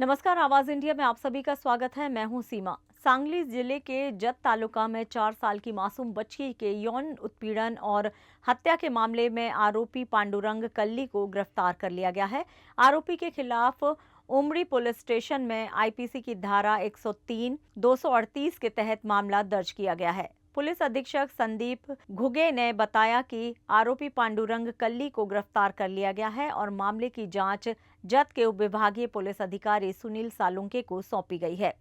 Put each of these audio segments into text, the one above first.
नमस्कार, आवाज इंडिया में आप सभी का स्वागत है। मैं हूं सीमा। सांगली जिले के जत तालुका में 4 साल की मासूम बच्ची के यौन उत्पीड़न और हत्या के मामले में आरोपी पांडुरंग कल्ली को गिरफ्तार कर लिया गया है। आरोपी के खिलाफ उमरी पुलिस स्टेशन में आईपीसी की धारा 103, 238 के तहत मामला दर्ज किया गया है। पुलिस अधीक्षक संदीप घुगे ने बताया कि आरोपी पांडुरंग कल्ली को गिरफ्तार कर लिया गया है और मामले की जांच जत के उपविभागीय पुलिस अधिकारी सुनील सालुंके को सौंपी गई है।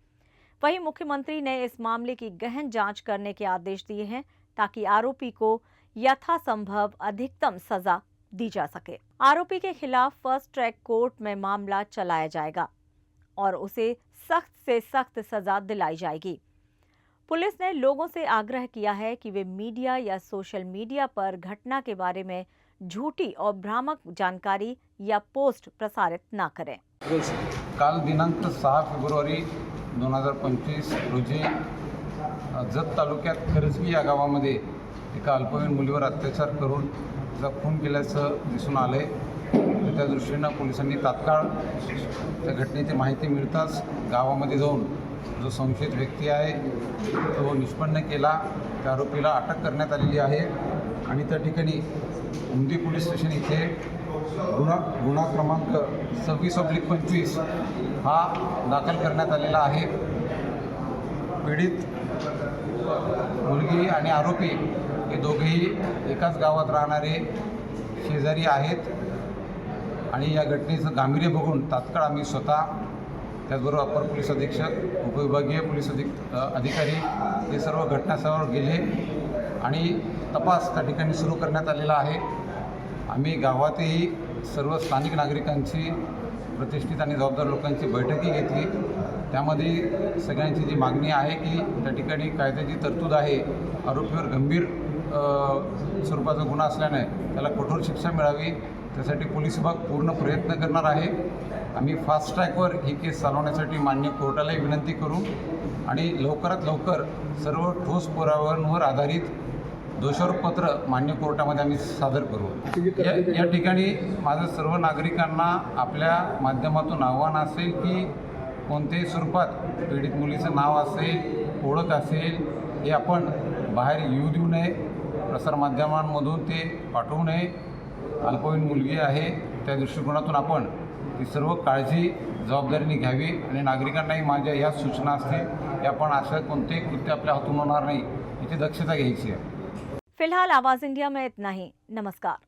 वहीं मुख्यमंत्री ने इस मामले की गहन जांच करने के आदेश दिए हैं ताकि आरोपी को यथासंभव अधिकतम सजा दी जा सके। आरोपी के खिलाफ फर्स्ट ट्रैक कोर्ट में मामला चलाया जाएगा और उसे सख्त से सख्त सजा दिलाई जाएगी। पुलिस ने लोगों से आग्रह किया है कि वे मीडिया या सोशल मीडिया पर घटना के बारे में झूठी और भ्रामक जानकारी या पोस्ट प्रसारित न करें। काल दिनांक 6 फेब्रुवारी 2025 रोजी जत तालुक्यात खरजगी या गावामध्ये एका अल्पवयीन मुलीवर अत्याचार करून तिचा खून केल्याचं दिसून आले। त्या दृष्टीनं पोलिसांनी तात्काळ त्या घटनेची माहिती मिळताच गावामध्ये जाऊन जो संशयित व्यक्ती आहे तो निष्पन्न केला। त्या आरोपीला अटक करण्यात आलेली आहे आणि त्या ठिकाणी उमदी पोलीस स्टेशन इथे गुन्हा क्रमांक 26/25 हा दाखल करण्यात आलेला आहे। पीडित मुलगी आणि आरोपी हे दोघेही एकाच गावात राहणारे शेजारी आहेत आणि या घटनेचं गांभीर्य बघून तात्काळ आम्ही स्वतः त्याचबरोबर अपर पोलीस अधीक्षक, उपविभागीय पोलीस अधिकारी हे सर्व घटनास्थळावर गेले आणि तपास त्या ठिकाणी सुरू करण्यात आलेला आहे। आम्ही गावातही सर्व स्थानिक नागरिकांची, प्रतिष्ठित आणि जबाबदार लोकांची बैठकही घेतली। त्यामध्ये सगळ्यांची जी मागणी आहे की त्या ठिकाणी कायद्याची तरतूद आहे, आरोपीवर गंभीर स्वरूपाचा गुन्हा असल्याने त्याला कठोर शिक्षा मिळावी, त्यासाठी पोलीस विभाग पूर्ण प्रयत्न करणार आहे। आम्ही फास्ट ट्रॅकवर ही केस चालवण्यासाठी माननीय कोर्टालाही विनंती करू आणि लवकरात लवकर सर्व ठोस पुराव्यांवर आधारित दोषारोपपत्र मान्य कोर्टामध्ये आम्ही सादर करू। या ठिकाणी माझं सर्व नागरिकांना आपल्या माध्यमातून आव्हान असेल की कोणत्याही स्वरूपात पीडित मुलीचं नाव असेल, ओळख असेल, हे आपण बाहेर येऊ देऊ नये, प्रसारमाध्यमांमधून ते पाठवू नये। अल्पवयीन मुलगी आहे त्या दृष्टिकोनातून आपण ती सर्व काळजी जबाबदारीने घ्यावी आणि नागरिकांनाही माझ्या या सूचना असतील की आपण अशा कोणतेही कृत्य आपल्या हातून होणार नाही याची दक्षता घ्यायची आहे। फिलहाल आवाज इंडिया में इतना ही। नमस्कार।